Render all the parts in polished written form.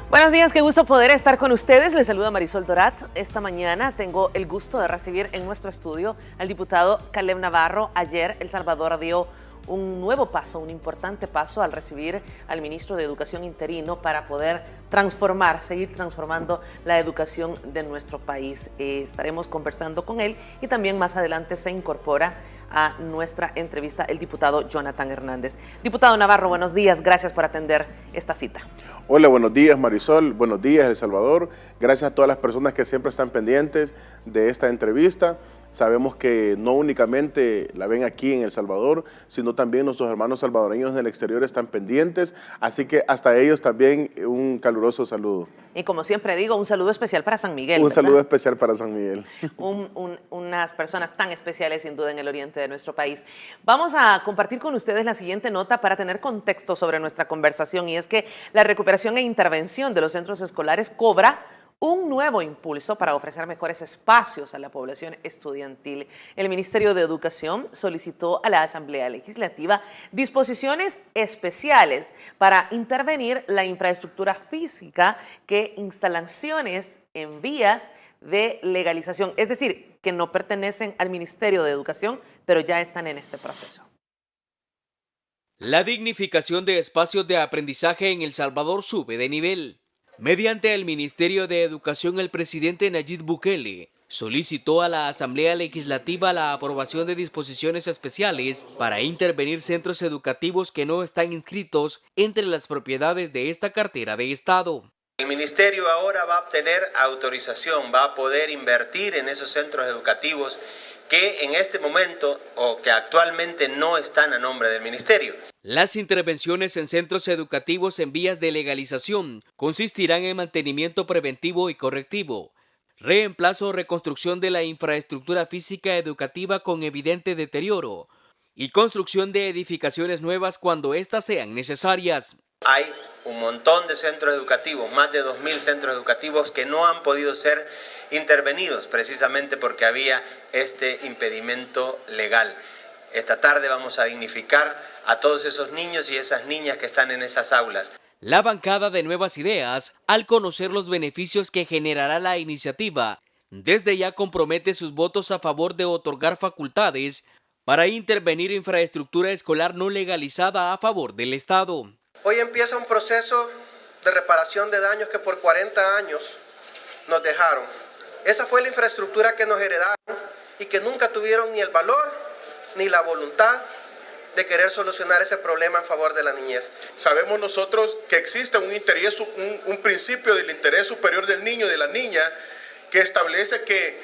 Buenos días, qué gusto poder estar con ustedes. Les saluda Marisol Dorat. Esta mañana tengo el gusto de recibir en nuestro estudio al diputado Caleb Navarro. Ayer El Salvador dio un nuevo paso, un importante paso al recibir al ministro de Educación interino para poder seguir transformando la educación de nuestro país. Estaremos conversando con él y también más adelante se incorpora a nuestra entrevista el diputado Jonathan Hernández. Diputado Navarro, buenos días, gracias por atender esta cita. Hola, buenos días Marisol, buenos días El Salvador, gracias a todas las personas que siempre están pendientes de esta entrevista. Sabemos que no únicamente la ven aquí en El Salvador, sino también nuestros hermanos salvadoreños en el exterior están pendientes, así que hasta ellos también un caluroso saludo. Y como siempre digo, un saludo especial para San Miguel. Un saludo especial para San Miguel. Unas personas tan especiales sin duda en el oriente de nuestro país. Vamos a compartir con ustedes la siguiente nota para tener contexto sobre nuestra conversación, y es que la recuperación e intervención de los centros escolares cobra un nuevo impulso para ofrecer mejores espacios a la población estudiantil. El Ministerio de Educación solicitó a la Asamblea Legislativa disposiciones especiales para intervenir la infraestructura física que instalaciones en vías de legalización, es decir, que no pertenecen al Ministerio de Educación, pero ya están en este proceso. La dignificación de espacios de aprendizaje en El Salvador sube de nivel. Mediante el Ministerio de Educación, el presidente Nayib Bukele solicitó a la Asamblea Legislativa la aprobación de disposiciones especiales para intervenir centros educativos que no están inscritos entre las propiedades de esta cartera de Estado. El ministerio ahora va a obtener autorización, va a poder invertir en esos centros educativos que en este momento o que actualmente no están a nombre del ministerio. Las intervenciones en centros educativos en vías de legalización consistirán en mantenimiento preventivo y correctivo, reemplazo o reconstrucción de la infraestructura física educativa con evidente deterioro y construcción de edificaciones nuevas cuando éstas sean necesarias. Hay un montón de centros educativos, más de 2.000 centros educativos que no han podido ser intervenidos precisamente porque había este impedimento legal. Esta tarde vamos a dignificar a todos esos niños y esas niñas que están en esas aulas. La bancada de Nuevas Ideas, al conocer los beneficios que generará la iniciativa, desde ya compromete sus votos a favor de otorgar facultades para intervenir infraestructura escolar no legalizada a favor del Estado. Hoy empieza un proceso de reparación de daños que por 40 años nos dejaron. Esa fue la infraestructura que nos heredaron y que nunca tuvieron ni el valor ni la voluntad de querer solucionar ese problema en favor de la niñez. Sabemos nosotros que existe un principio del interés superior del niño y de la niña que establece que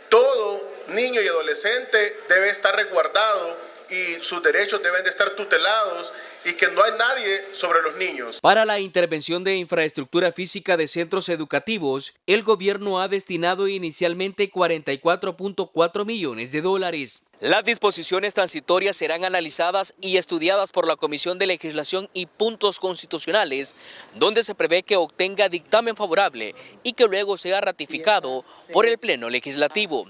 todo niño y adolescente debe estar resguardado y sus derechos deben de estar tutelados y que no hay nadie sobre los niños. Para la intervención de infraestructura física de centros educativos, el gobierno ha destinado inicialmente 44.4 millones de dólares. Las disposiciones transitorias serán analizadas y estudiadas por la Comisión de Legislación y Puntos Constitucionales, donde se prevé que obtenga dictamen favorable y que luego sea ratificado por el Pleno Legislativo.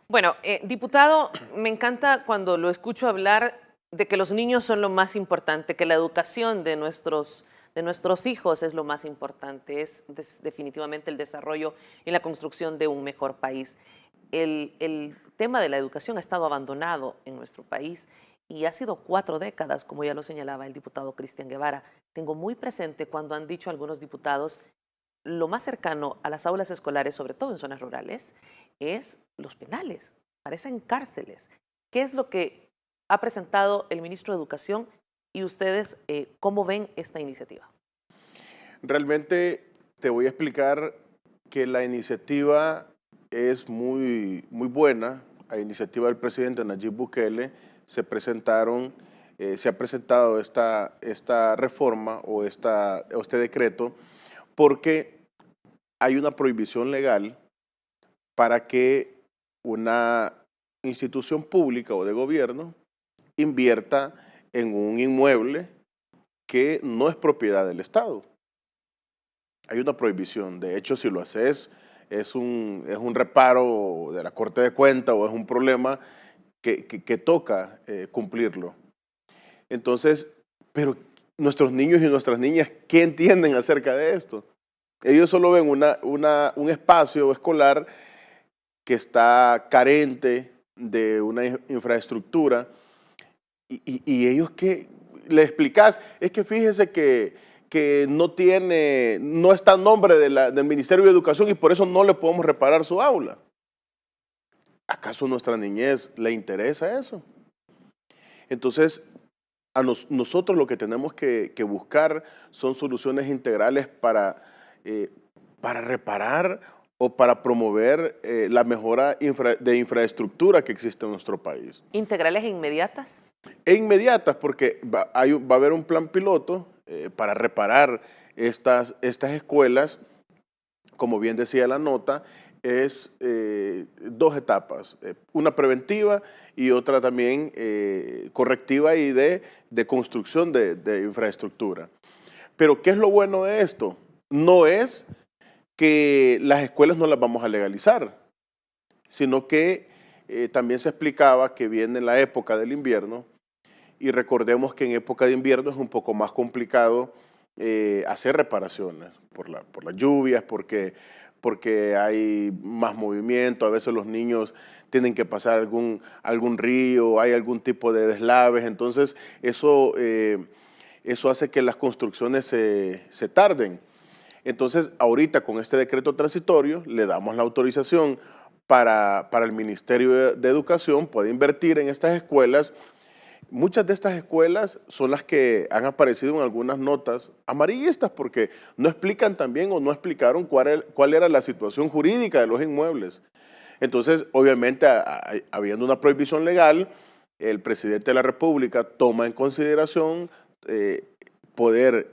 Bueno, diputado, me encanta cuando lo escucho hablar de que los niños son lo más importante, que la educación de nuestros hijos es lo más importante, es definitivamente el desarrollo y la construcción de un mejor país. El tema de la educación ha estado abandonado en nuestro país y ha sido 4 décadas, como ya lo señalaba el diputado Cristian Guevara. Tengo muy presente cuando han dicho algunos diputados, lo más cercano a las aulas escolares, sobre todo en zonas rurales, es los penales, parecen cárceles. ¿Qué es lo que ha presentado el ministro de Educación y ustedes cómo ven esta iniciativa? Realmente te voy a explicar que la iniciativa es muy buena. A iniciativa del presidente Nayib Bukele se ha presentado esta reforma o este decreto porque hay una prohibición legal para que una institución pública o de gobierno invierta en un inmueble que no es propiedad del Estado. Hay una prohibición. De hecho, si lo haces, es un reparo de la Corte de Cuentas o es un problema que toca cumplirlo. Entonces, pero nuestros niños y nuestras niñas, ¿qué entienden acerca de esto? Ellos solo ven un espacio escolar que está carente de una infraestructura y ellos ¿qué le explicás? Es que fíjese que no está a nombre del Ministerio de Educación y por eso no le podemos reparar su aula. ¿Acaso a nuestra niñez le interesa eso? Entonces, nosotros lo que tenemos que buscar son soluciones integrales para reparar o para promover la mejora de infraestructura que existe en nuestro país. ¿Integrales e inmediatas? E inmediatas, porque va a haber un plan piloto para reparar estas escuelas, como bien decía la nota, es 2 etapas, una preventiva y otra también correctiva y de construcción de infraestructura. Pero ¿qué es lo bueno de esto? No es que las escuelas no las vamos a legalizar, sino que también se explicaba que viene la época del invierno y recordemos que en época de invierno es un poco más complicado hacer reparaciones por las lluvias, porque hay más movimiento, a veces los niños tienen que pasar algún río, hay algún tipo de deslaves, entonces eso hace que las construcciones se tarden. Entonces, ahorita con este decreto transitorio le damos la autorización para el Ministerio de Educación poder invertir en estas escuelas. Muchas de estas escuelas son las que han aparecido en algunas notas amarillistas porque no explican también o no explicaron cuál era la situación jurídica de los inmuebles. Entonces, obviamente, habiendo una prohibición legal, el presidente de la República toma en consideración poder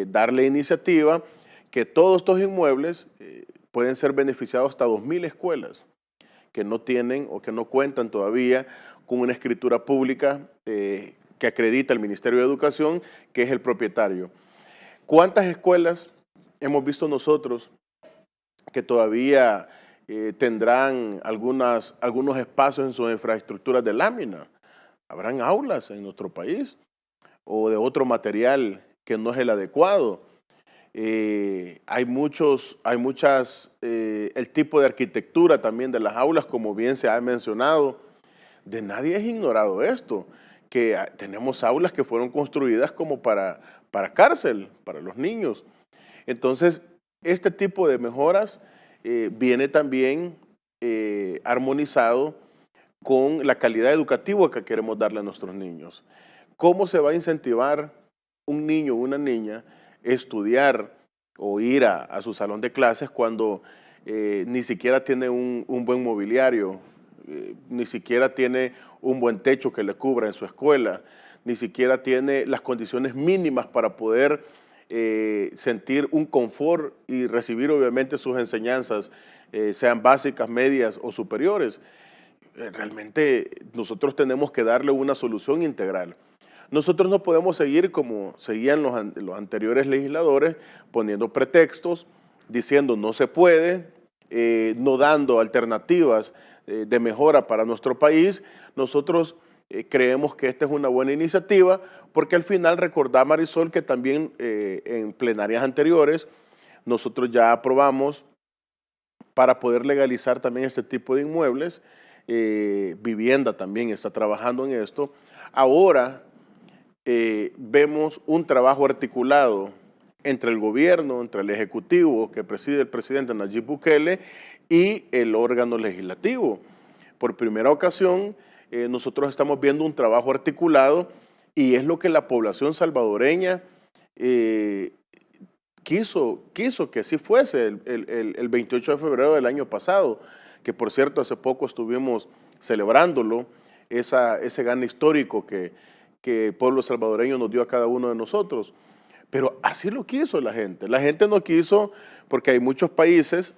darle iniciativa que todos estos inmuebles pueden ser beneficiados hasta 2.000 escuelas que no tienen o que no cuentan todavía con una escritura pública que acredita el Ministerio de Educación, que es el propietario. ¿Cuántas escuelas hemos visto nosotros que todavía tendrán algunos espacios en sus infraestructuras de lámina? ¿Habrán aulas en nuestro país o de otro material que no es el adecuado? El tipo de arquitectura también de las aulas, como bien se ha mencionado, de nadie es ignorado esto, que tenemos aulas que fueron construidas como para cárcel, para los niños. Entonces, este tipo de mejoras viene también armonizado con la calidad educativa que queremos darle a nuestros niños. ¿Cómo se va a incentivar un niño o una niña estudiar o ir a su salón de clases cuando ni siquiera tiene un buen mobiliario, ni siquiera tiene un buen techo que le cubra en su escuela, ni siquiera tiene las condiciones mínimas para poder sentir un confort y recibir obviamente sus enseñanzas, sean básicas, medias o superiores? Realmente nosotros tenemos que darle una solución integral. Nosotros no podemos seguir como seguían los anteriores legisladores, poniendo pretextos, diciendo no se puede, no dando alternativas de mejora para nuestro país. Nosotros creemos que esta es una buena iniciativa, porque al final recordá, Marisol, que también en plenarias anteriores nosotros ya aprobamos para poder legalizar también este tipo de inmuebles. Vivienda también está trabajando en esto. Ahora vemos un trabajo articulado entre el gobierno, entre el ejecutivo que preside el presidente Nayib Bukele y el órgano legislativo. Por primera ocasión, nosotros estamos viendo un trabajo articulado y es lo que la población salvadoreña quiso que así fuese el 28 de febrero del año pasado, que por cierto hace poco estuvimos celebrándolo, ese gane histórico que el pueblo salvadoreño nos dio a cada uno de nosotros. Pero así lo quiso la gente. La gente no quiso porque hay muchos países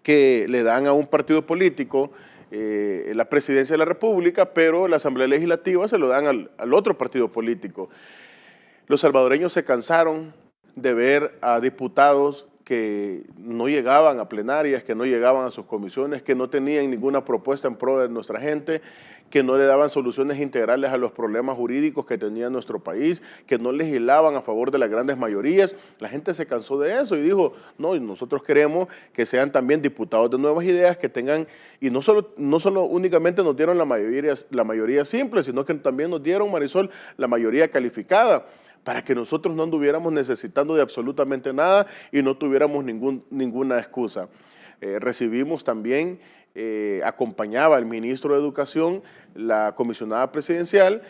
que le dan a un partido político la presidencia de la República, pero la Asamblea Legislativa se lo dan al otro partido político. Los salvadoreños se cansaron de ver a diputados que no llegaban a plenarias, que no llegaban a sus comisiones, que no tenían ninguna propuesta en pro de nuestra gente, que no le daban soluciones integrales a los problemas jurídicos que tenía nuestro país, que no legislaban a favor de las grandes mayorías. La gente se cansó de eso y dijo, no, nosotros queremos que sean también diputados de nuevas ideas, que tengan, y no solo únicamente nos dieron la mayoría simple, sino que también nos dieron, Marisol, la mayoría calificada, para que nosotros no anduviéramos necesitando de absolutamente nada y no tuviéramos ninguna excusa. Recibimos también, acompañaba el ministro de Educación, la comisionada presidencial,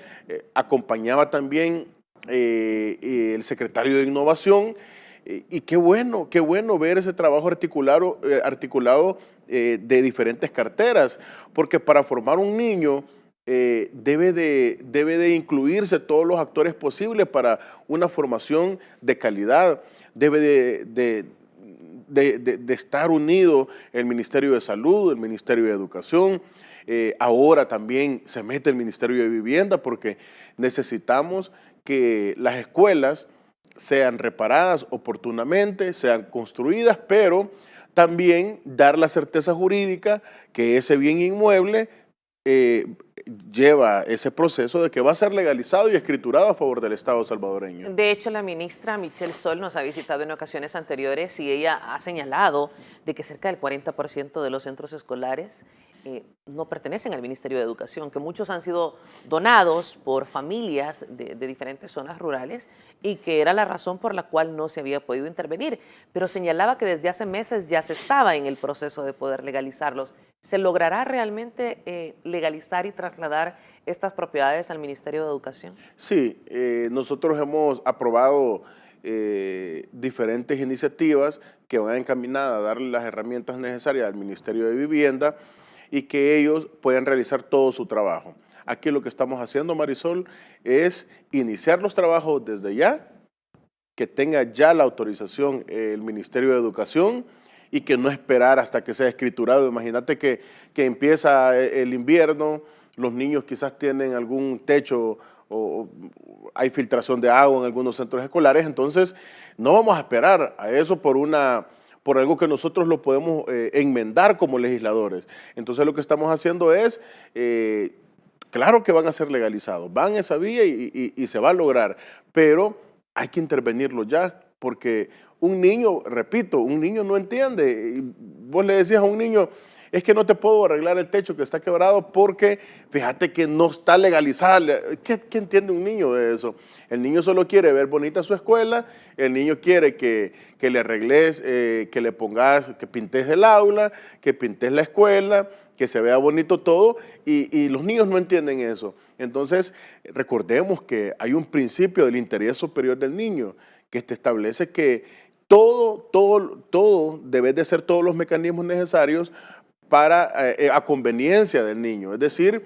acompañaba también el secretario de Innovación, y qué bueno ver ese trabajo articulado de diferentes carteras, porque para formar un niño debe de incluirse todos los actores posibles para una formación de calidad. Debe de estar unido el Ministerio de Salud, el Ministerio de Educación. Ahora también se mete el Ministerio de Vivienda, porque necesitamos que las escuelas sean reparadas oportunamente, sean construidas, pero también dar la certeza jurídica que ese bien inmueble lleva ese proceso de que va a ser legalizado y escriturado a favor del Estado salvadoreño. De hecho, la ministra Michelle Sol nos ha visitado en ocasiones anteriores y ella ha señalado de que cerca del 40% de los centros escolares no pertenecen al Ministerio de Educación, que muchos han sido donados por familias de diferentes zonas rurales y que era la razón por la cual no se había podido intervenir. Pero señalaba que desde hace meses ya se estaba en el proceso de poder legalizarlos. ¿Se logrará realmente legalizar y trasladar estas propiedades al Ministerio de Educación? Sí, nosotros hemos aprobado diferentes iniciativas que van encaminadas a darle las herramientas necesarias al Ministerio de Vivienda y que ellos puedan realizar todo su trabajo. Aquí lo que estamos haciendo, Marisol, es iniciar los trabajos desde ya, que tenga ya la autorización el Ministerio de Educación y que no esperar hasta que sea escriturado. Imagínate que empieza el invierno, los niños quizás tienen algún techo o hay filtración de agua en algunos centros escolares, entonces no vamos a esperar a eso por algo que nosotros lo podemos enmendar como legisladores. Entonces lo que estamos haciendo es, claro que van a ser legalizados, van esa vía y se va a lograr, pero hay que intervenirlo ya, porque un niño, repito, un niño no entiende. Y vos le decías a un niño, es que no te puedo arreglar el techo que está quebrado porque fíjate que no está legalizada. ¿Qué entiende un niño de eso? El niño solo quiere ver bonita su escuela, el niño quiere que le arregles, que le pongas, que pintes el aula, que pintes la escuela, que se vea bonito todo, y los niños no entienden eso. Entonces, recordemos que hay un principio del interés superior del niño que te establece que todo debe de ser todos los mecanismos necesarios para a conveniencia del niño. Es decir,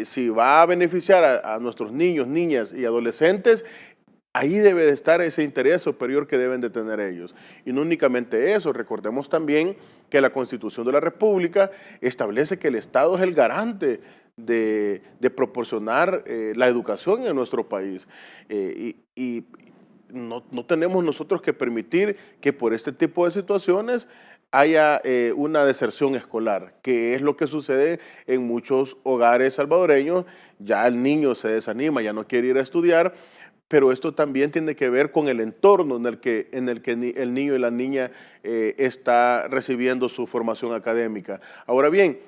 si va a beneficiar a nuestros niños, niñas y adolescentes, ahí debe de estar ese interés superior que deben de tener ellos. Y no únicamente eso, recordemos también que la Constitución de la República establece que el Estado es el garante de proporcionar la educación en nuestro país. Y no tenemos nosotros que permitir que por este tipo de situaciones haya una deserción escolar, que es lo que sucede en muchos hogares salvadoreños. Ya el niño se desanima, ya no quiere ir a estudiar, pero esto también tiene que ver con el entorno en el que el niño y la niña está recibiendo su formación académica. Ahora bien,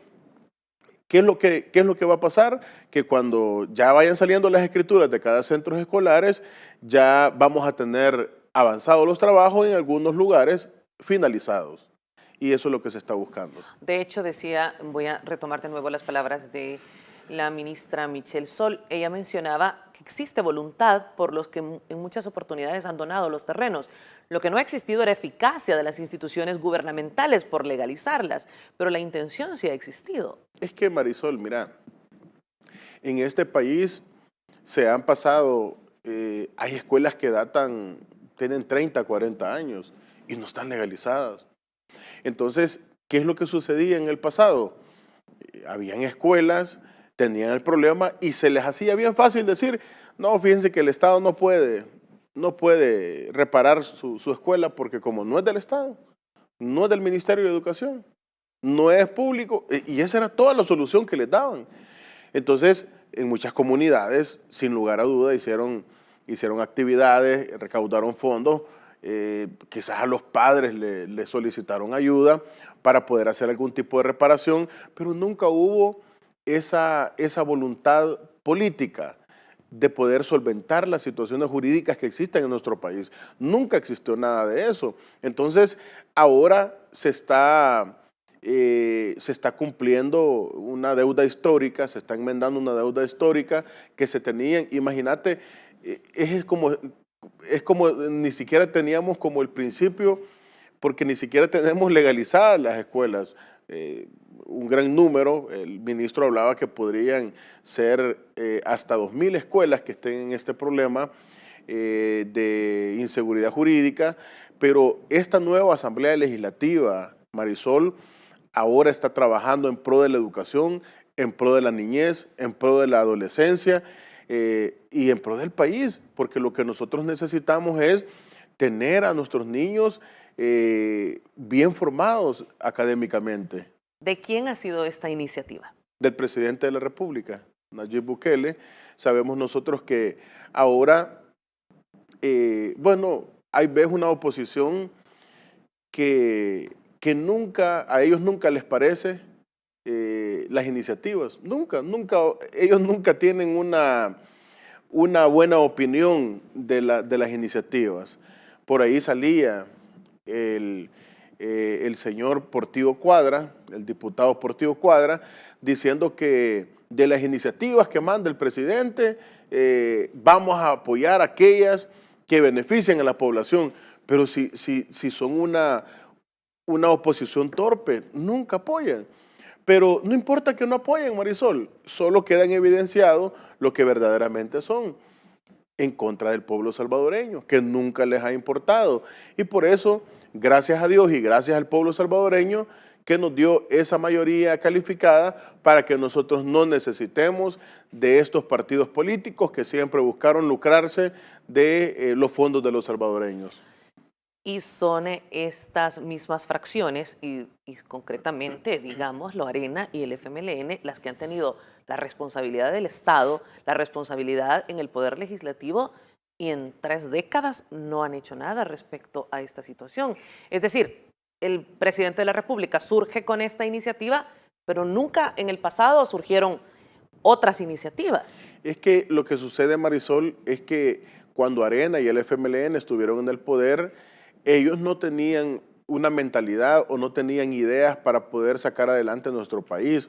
¿qué es lo que va a pasar? Que cuando ya vayan saliendo las escrituras de cada centro escolares, ya vamos a tener avanzados los trabajos en algunos lugares finalizados. Y eso es lo que se está buscando. De hecho, decía, voy a retomar de nuevo las palabras de la ministra Michelle Sol. Ella mencionaba que existe voluntad por los que en muchas oportunidades han donado los terrenos. Lo que no ha existido era eficacia de las instituciones gubernamentales por legalizarlas, pero la intención sí ha existido. Es que, Marisol, mira, en este país se han pasado, hay escuelas que tienen 30, 40 años y no están legalizadas. Entonces, ¿qué es lo que sucedía en el pasado? Habían escuelas, tenían el problema y se les hacía bien fácil decir, no, fíjense que el Estado no puede reparar su escuela porque como no es del Estado, no es del Ministerio de Educación, no es público, y esa era toda la solución que les daban. Entonces, en muchas comunidades, sin lugar a duda, hicieron actividades, recaudaron fondos, quizás a los padres le solicitaron ayuda para poder hacer algún tipo de reparación, pero nunca hubo esa voluntad política de poder solventar las situaciones jurídicas que existen en nuestro país. Nunca existió nada de eso. Entonces, ahora se está cumpliendo una deuda histórica, se está enmendando una deuda histórica que se tenían. Imagínate, es como ni siquiera teníamos como el principio, porque ni siquiera tenemos legalizadas las escuelas. Un gran número, el ministro hablaba que podrían ser hasta 2,000 escuelas que estén en este problema de inseguridad jurídica, pero esta nueva Asamblea Legislativa, Marisol, ahora está trabajando en pro de la educación, en pro de la niñez, en pro de la adolescencia y en pro del país, porque lo que nosotros necesitamos es tener a nuestros niños bien formados académicamente. ¿De quién ha sido esta iniciativa? Del presidente de la República, Nayib Bukele. Sabemos nosotros que ahora, hay veces una oposición que nunca, a ellos nunca les parece las iniciativas, nunca, ellos nunca tienen una buena opinión de las iniciativas. Por ahí salía el señor Portillo Cuadra, el diputado Portillo Cuadra, diciendo que de las iniciativas que manda el presidente, vamos a apoyar aquellas que benefician a la población, pero si son una oposición torpe, nunca apoyan. Pero no importa que no apoyen, Marisol, solo quedan evidenciados lo que verdaderamente son, en contra del pueblo salvadoreño, que nunca les ha importado. Y por eso, gracias a Dios y gracias al pueblo salvadoreño, que nos dio esa mayoría calificada para que nosotros no necesitemos de estos partidos políticos que siempre buscaron lucrarse de los fondos de los salvadoreños. Y son estas mismas fracciones y concretamente, digámoslo, Arena y el FMLN, las que han tenido la responsabilidad del Estado, la responsabilidad en el Poder Legislativo, y en 3 décadas no han hecho nada respecto a esta situación. Es decir, el presidente de la República surge con esta iniciativa, pero nunca en el pasado surgieron otras iniciativas. Es que lo que sucede, Marisol, es que cuando Arena y el FMLN estuvieron en el poder, ellos no tenían una mentalidad o no tenían ideas para poder sacar adelante nuestro país.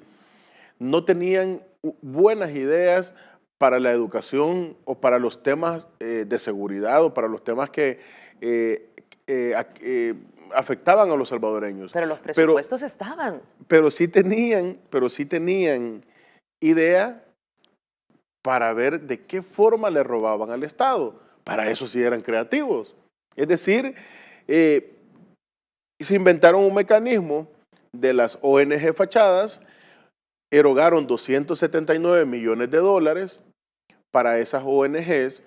No tenían buenas ideas para la educación o para los temas de seguridad o para los temas que afectaban a los salvadoreños. Pero los presupuestos estaban. Pero sí tenían idea para ver de qué forma le robaban al Estado. Para eso sí eran creativos. Es decir, se inventaron un mecanismo de las ONG fachadas, erogaron $279 millones para esas ONGs.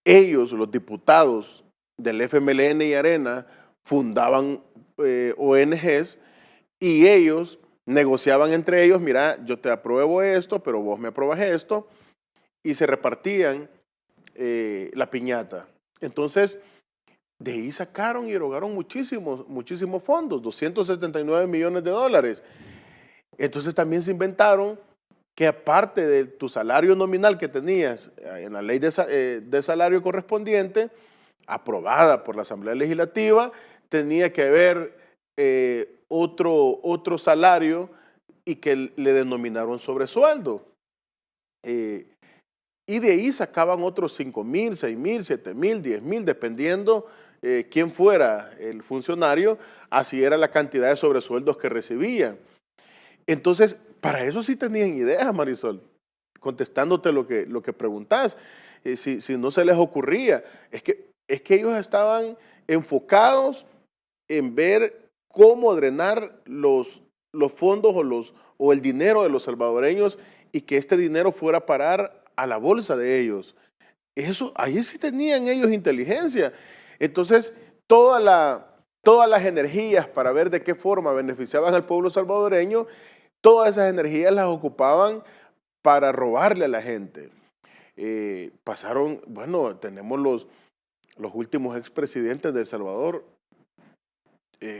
Ellos, los diputados del FMLN y Arena, fundaban ONGs y ellos negociaban entre ellos, mira, yo te apruebo esto, pero vos me aprobas esto, y se repartían la piñata. Entonces, de ahí sacaron y erogaron muchísimos fondos, $279 millones. Entonces también se inventaron que aparte de tu salario nominal que tenías en la ley de salario correspondiente, aprobada por la Asamblea Legislativa, tenía que haber otro salario y que le denominaron sobresueldo. Y de ahí sacaban otros 5,000, 6,000, 7,000, 10,000, dependiendo quién fuera el funcionario, así era la cantidad de sobresueldos que recibían. Entonces, para eso sí tenían ideas, Marisol, contestándote lo que preguntás. Si no se les ocurría, es que ellos estaban enfocados en ver cómo drenar los fondos o el dinero de los salvadoreños y que este dinero fuera a parar a la bolsa de ellos. Ahí sí tenían ellos inteligencia. Entonces, todas las energías para ver de qué forma beneficiaban al pueblo salvadoreño, todas esas energías las ocupaban para robarle a la gente. Pasaron, bueno, tenemos los últimos expresidentes de El Salvador,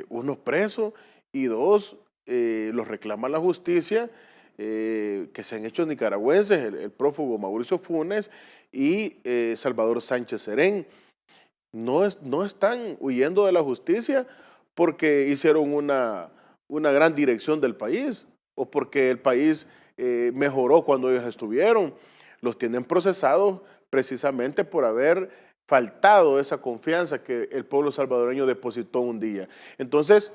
unos presos y dos los reclama la justicia, que se han hecho nicaragüenses, el prófugo Mauricio Funes y Salvador Sánchez Serén. No están huyendo de la justicia porque hicieron una gran dirección del país o porque el país mejoró cuando ellos estuvieron. Los tienen procesados precisamente por haber faltado esa confianza que el pueblo salvadoreño depositó un día. Entonces,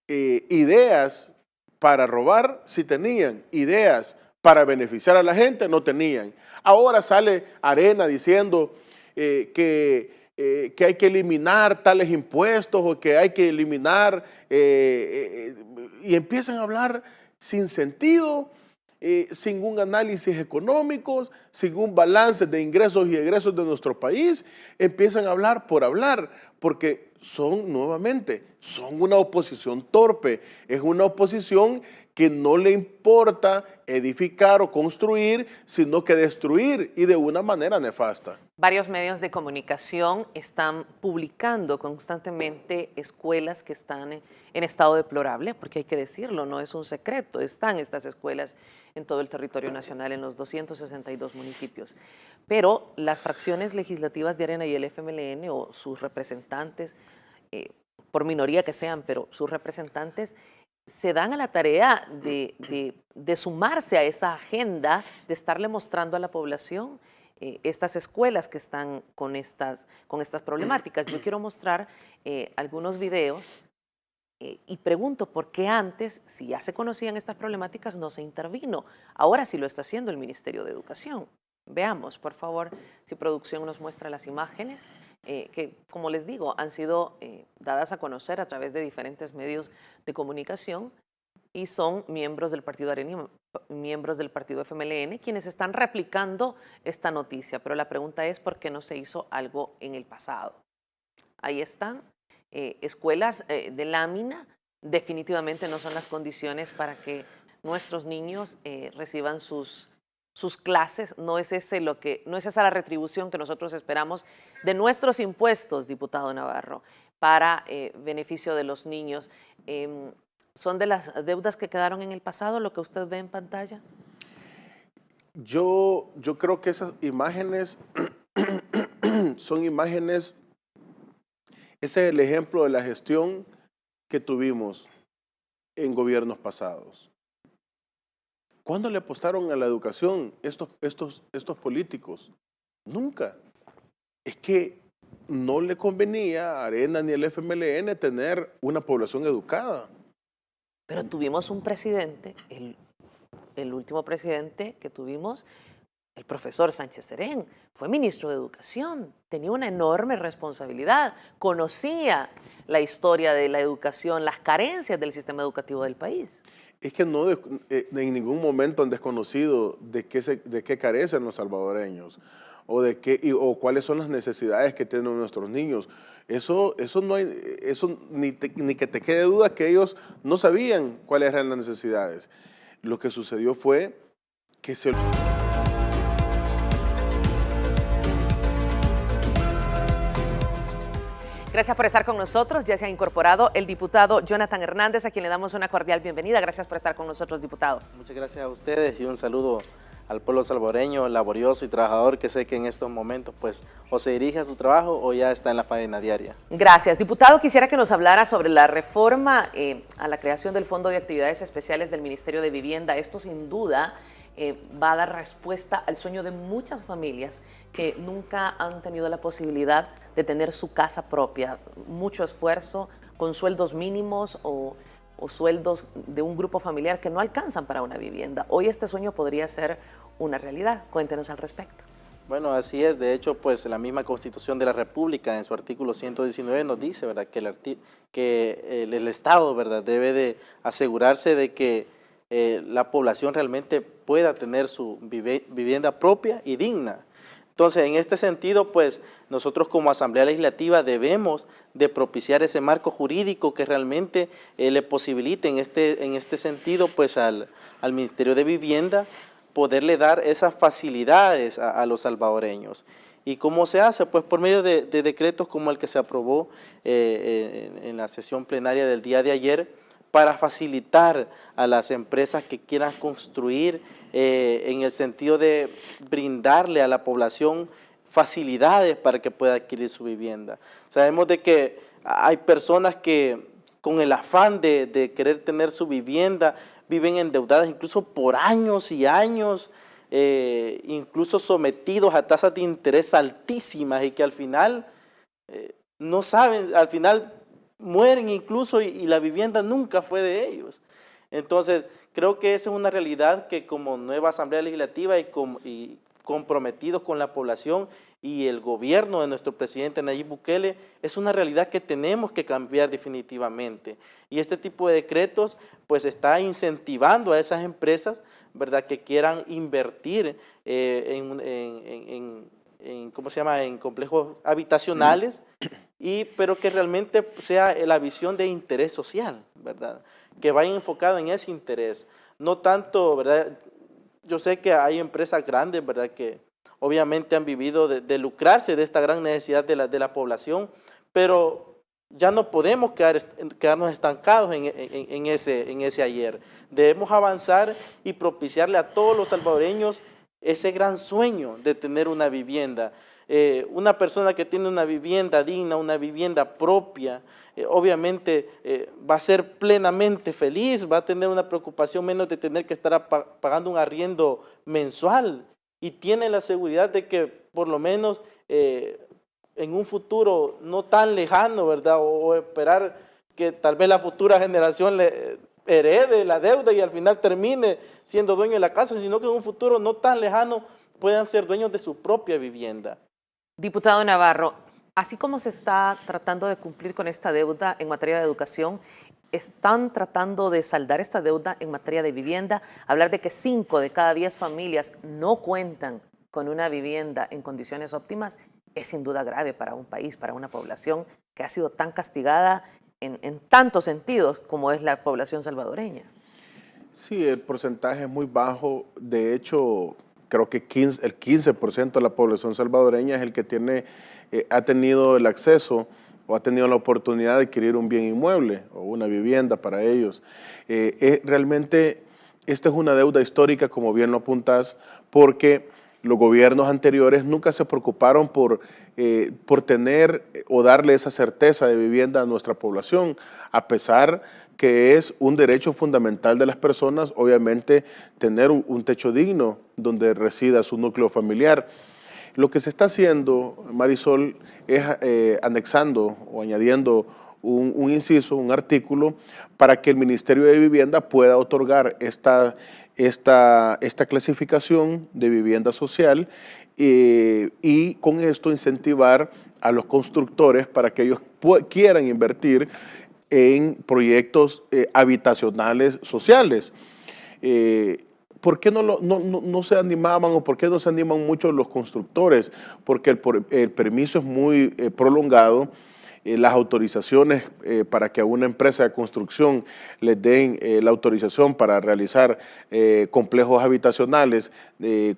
ideas para robar sí tenían, ideas para beneficiar a la gente no tenían. Ahora sale Arena diciendo que hay que eliminar tales impuestos o que hay que eliminar y empiezan a hablar sin sentido, sin un análisis económico, sin un balance de ingresos y egresos de nuestro país, empiezan a hablar, porque son una oposición torpe, es una oposición que no le importa edificar o construir, sino que destruir y de una manera nefasta. Varios medios de comunicación están publicando constantemente escuelas que están en estado deplorable, porque hay que decirlo, no es un secreto, están estas escuelas en todo el territorio nacional, en los 262 municipios. Pero las fracciones legislativas de Arena y el FMLN o sus representantes, por minoría que sean, pero sus representantes, se dan a la tarea de sumarse a esa agenda, de estarle mostrando a la población estas escuelas que están con estas problemáticas. Yo quiero mostrar algunos videos y pregunto por qué antes, si ya se conocían estas problemáticas, no se intervino. Ahora sí lo está haciendo el Ministerio de Educación. Veamos, por favor, si producción nos muestra las imágenes que, como les digo, han sido dadas a conocer a través de diferentes medios de comunicación y son miembros del Partido Arena, miembros del Partido FMLN, quienes están replicando esta noticia. Pero la pregunta es, ¿por qué no se hizo algo en el pasado? Ahí están, escuelas de lámina, definitivamente no son las condiciones para que nuestros niños reciban sus clases, no es esa la retribución que nosotros esperamos de nuestros impuestos, diputado Navarro, para beneficio de los niños. ¿Son de las deudas que quedaron en el pasado lo que usted ve en pantalla? Yo creo que esas imágenes son imágenes, ese es el ejemplo de la gestión que tuvimos en gobiernos pasados. ¿Cuándo le apostaron a la educación estos políticos? Nunca. Es que no le convenía a Arena ni al FMLN tener una población educada. Pero tuvimos un presidente, el último presidente que tuvimos, el profesor Sánchez Serén, fue ministro de Educación, tenía una enorme responsabilidad, conocía la historia de la educación, las carencias del sistema educativo del país. Es que no en ningún momento han desconocido de qué carecen los salvadoreños o cuáles son las necesidades que tienen nuestros niños. Eso ni que te quede duda que ellos no sabían cuáles eran las necesidades. Lo que sucedió fue que se... Gracias por estar con nosotros. Ya se ha incorporado el diputado Jonathan Hernández, a quien le damos una cordial bienvenida. Gracias por estar con nosotros, diputado. Muchas gracias a ustedes y un saludo al pueblo salvadoreño, laborioso y trabajador, que sé que en estos momentos pues o se dirige a su trabajo o ya está en la faena diaria. Gracias. Diputado, quisiera que nos hablara sobre la reforma a la creación del Fondo de Actividades Especiales del Ministerio de Vivienda. Esto sin duda va a dar respuesta al sueño de muchas familias que nunca han tenido la posibilidad de tener su casa propia. Mucho esfuerzo, con sueldos mínimos o sueldos de un grupo familiar que no alcanzan para una vivienda. Hoy este sueño podría ser una realidad. Cuéntenos al respecto. Bueno, así es. De hecho, pues la misma Constitución de la República en su artículo 119 nos dice, ¿verdad?, que el Estado, ¿verdad?, debe de asegurarse de que la población realmente pueda tener su vivienda propia y digna. Entonces, en este sentido, pues nosotros como Asamblea Legislativa debemos de propiciar ese marco jurídico que realmente le posibilite en este sentido pues al Ministerio de Vivienda poderle dar esas facilidades a los salvadoreños. ¿Y cómo se hace? Pues por medio de decretos como el que se aprobó en la sesión plenaria del día de ayer, para facilitar a las empresas que quieran construir en el sentido de brindarle a la población facilidades para que pueda adquirir su vivienda. Sabemos de que hay personas que con el afán de querer tener su vivienda viven endeudadas incluso por años y años, incluso sometidos a tasas de interés altísimas y que al final no saben, al final mueren incluso y la vivienda nunca fue de ellos. Entonces, creo que esa es una realidad que como nueva Asamblea Legislativa y comprometidos con la población y el gobierno de nuestro presidente Nayib Bukele, es una realidad que tenemos que cambiar definitivamente. Y este tipo de decretos pues está incentivando a esas empresas, ¿verdad?, que quieran invertir ¿cómo se llama?, en complejos habitacionales, pero que realmente sea la visión de interés social, ¿verdad?, que vayan enfocado en ese interés, no tanto, ¿verdad? Yo sé que hay empresas grandes, ¿verdad?, que obviamente han vivido de lucrarse de esta gran necesidad de la población, pero ya no podemos quedarnos estancados en ese ayer. Debemos avanzar y propiciarle a todos los salvadoreños ese gran sueño de tener una vivienda. Una persona que tiene una vivienda digna, una vivienda propia, obviamente va a ser plenamente feliz, va a tener una preocupación menos de tener que estar pagando un arriendo mensual y tiene la seguridad de que por lo menos en un futuro no tan lejano, ¿verdad?, o esperar que tal vez la futura generación le herede la deuda y al final termine siendo dueño de la casa, sino que en un futuro no tan lejano puedan ser dueños de su propia vivienda. Diputado Navarro, así como se está tratando de cumplir con esta deuda en materia de educación, ¿están tratando de saldar esta deuda en materia de vivienda? Hablar de que 5 de cada 10 familias no cuentan con una vivienda en condiciones óptimas es sin duda grave para un país, para una población que ha sido tan castigada en tantos sentidos como es la población salvadoreña. Sí, el porcentaje es muy bajo. De hecho, creo que el 15% de la población salvadoreña es el que ha tenido el acceso o ha tenido la oportunidad de adquirir un bien inmueble o una vivienda para ellos. Realmente esta es una deuda histórica, como bien lo apuntás, porque los gobiernos anteriores nunca se preocuparon por tener o darle esa certeza de vivienda a nuestra población, a pesar que es un derecho fundamental de las personas, obviamente, tener un techo digno donde resida su núcleo familiar. Lo que se está haciendo, Marisol, es anexando o añadiendo un inciso, un artículo, para que el Ministerio de Vivienda pueda otorgar esta clasificación de vivienda social y con esto incentivar a los constructores para que ellos quieran invertir en proyectos habitacionales sociales. ¿Por qué no se animaban o por qué no se animan mucho los constructores? Porque el permiso es muy prolongado. Las autorizaciones para que a una empresa de construcción les den la autorización para realizar complejos habitacionales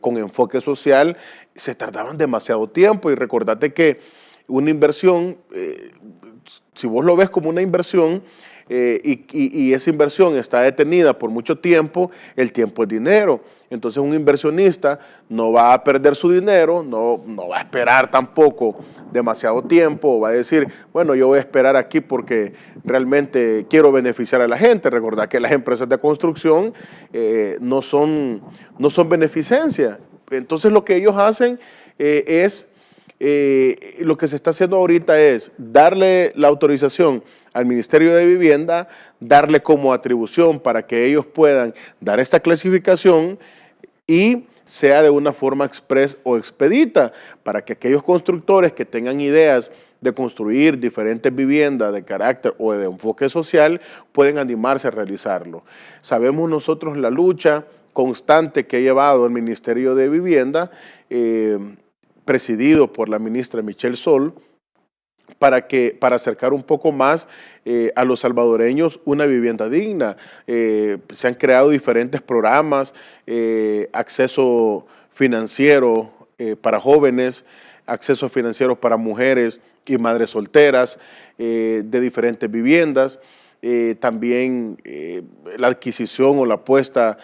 con enfoque social, se tardaban demasiado tiempo. Y recordate que una inversión, si vos lo ves como una inversión y esa inversión está detenida por mucho tiempo, el tiempo es dinero. Entonces un inversionista no va a perder su dinero, no va a esperar tampoco demasiado tiempo, va a decir, bueno, yo voy a esperar aquí porque realmente quiero beneficiar a la gente. Recordad que las empresas de construcción no son beneficencia. Entonces lo que ellos hacen lo que se está haciendo ahorita es darle la autorización al Ministerio de Vivienda, darle como atribución para que ellos puedan dar esta clasificación y sea de una forma express o expedita, para que aquellos constructores que tengan ideas de construir diferentes viviendas de carácter o de enfoque social pueden animarse a realizarlo. Sabemos nosotros la lucha constante que ha llevado el Ministerio de Vivienda, presidido por la ministra Michelle Sol, para acercar un poco más a los salvadoreños una vivienda digna. Se han creado diferentes programas, acceso financiero para jóvenes, acceso financiero para mujeres y madres solteras de diferentes viviendas. También la adquisición o la apuesta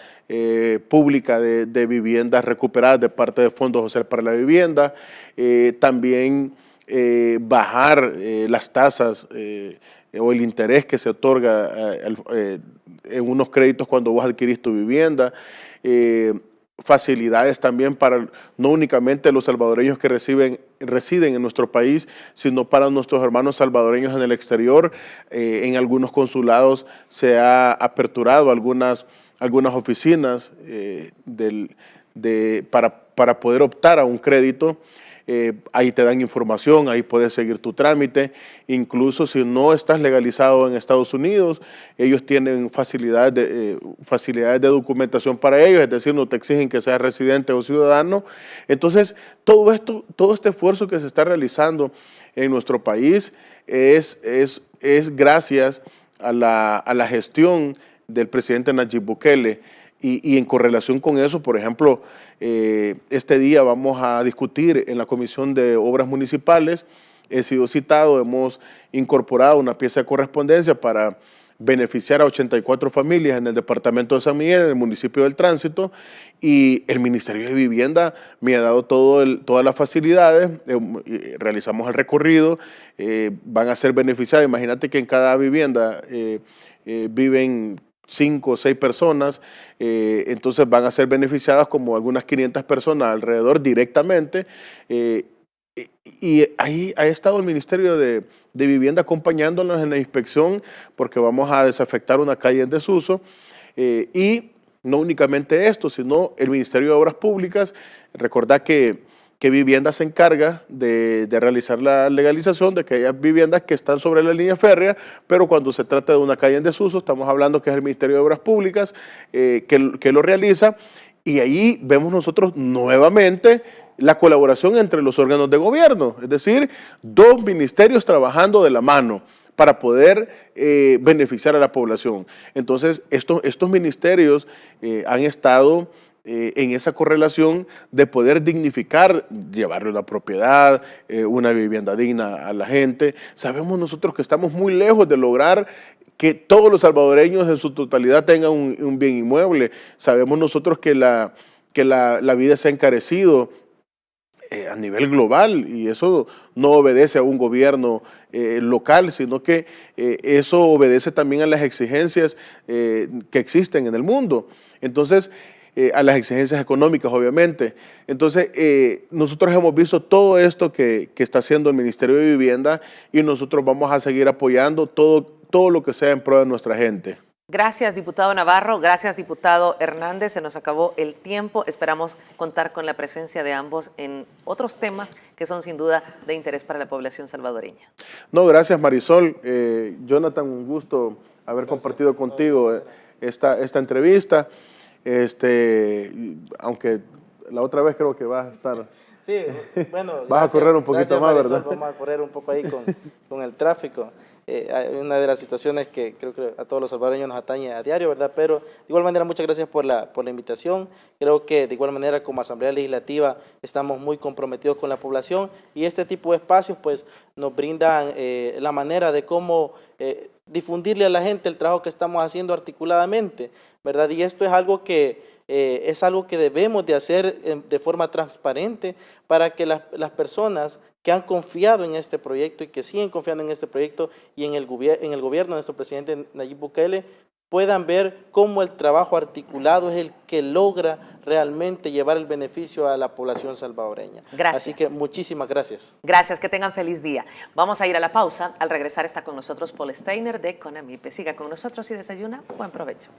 pública de viviendas recuperadas de parte de Fondos Social para la Vivienda. También bajar las tasas o el interés que se otorga en unos créditos cuando vos adquirís tu vivienda. Facilidades también para no únicamente los salvadoreños que residen en nuestro país, sino para nuestros hermanos salvadoreños en el exterior. En algunos consulados se ha aperturado algunas oficinas para poder optar a un crédito. Ahí te dan información, ahí puedes seguir tu trámite. Incluso si no estás legalizado en Estados Unidos, ellos tienen facilidades de documentación para ellos, es decir, no te exigen que seas residente o ciudadano. Entonces, todo este esfuerzo que se está realizando en nuestro país es gracias a la gestión del presidente Nayib Bukele. Y en correlación con eso, por ejemplo, este día vamos a discutir en la Comisión de Obras Municipales. He sido citado, hemos incorporado una pieza de correspondencia para beneficiar a 84 familias en el departamento de San Miguel, en el municipio del Tránsito, y el Ministerio de Vivienda me ha dado todas las facilidades. Realizamos el recorrido, van a ser beneficiadas. Imagínate que en cada vivienda viven 5 o 6 personas, entonces van a ser beneficiadas como algunas 500 personas alrededor directamente, y ahí ha estado el Ministerio de Vivienda acompañándonos en la inspección, porque vamos a desafectar una calle en desuso, y no únicamente esto, sino el Ministerio de Obras Públicas. Recordad que Vivienda se encarga de realizar la legalización de aquellas viviendas que están sobre la línea férrea, pero cuando se trata de una calle en desuso, estamos hablando que es el Ministerio de Obras Públicas que lo realiza, y ahí vemos nosotros nuevamente la colaboración entre los órganos de gobierno, es decir, 2 ministerios trabajando de la mano para poder beneficiar a la población. Entonces, estos ministerios han estado en esa correlación de poder dignificar, llevarle una propiedad, una vivienda digna a la gente. Sabemos nosotros que estamos muy lejos de lograr que todos los salvadoreños en su totalidad tengan un bien inmueble. Sabemos nosotros que la vida se ha encarecido a nivel global, y eso no obedece a un gobierno local, sino que eso obedece también a las exigencias que existen en el mundo. Entonces, a las exigencias económicas, obviamente. Entonces, nosotros hemos visto todo esto que está haciendo el Ministerio de Vivienda, y nosotros vamos a seguir apoyando todo lo que sea en pro de nuestra gente. Gracias, diputado Navarro. Gracias, diputado Hernández. Se nos acabó el tiempo. Esperamos contar con la presencia de ambos en otros temas que son sin duda de interés para la población salvadoreña. No, gracias, Marisol. Jonathan, un gusto haber compartido contigo esta entrevista. Aunque la otra vez creo que vas a estar... Sí, bueno. Vas a correr un poquito más, Marisol, ¿verdad? Vamos a correr un poco ahí con el tráfico. Hay una de las situaciones que creo que a todos los salvadoreños nos atañe a diario, ¿verdad? Pero de igual manera, muchas gracias por la invitación. Creo que de igual manera, como Asamblea Legislativa, estamos muy comprometidos con la población, y este tipo de espacios pues nos brindan la manera de cómo difundirle a la gente el trabajo que estamos haciendo articuladamente, ¿verdad? Y esto es algo que debemos de hacer de forma transparente para que las personas que han confiado en este proyecto y que siguen confiando en este proyecto y en el gobierno de nuestro presidente Nayib Bukele puedan ver cómo el trabajo articulado es el que logra realmente llevar el beneficio a la población salvadoreña. Gracias. Así que muchísimas gracias. Gracias, que tengan feliz día. Vamos a ir a la pausa. Al regresar está con nosotros Paul Steiner de CONAMIPE. Siga con nosotros y desayuna. Buen provecho.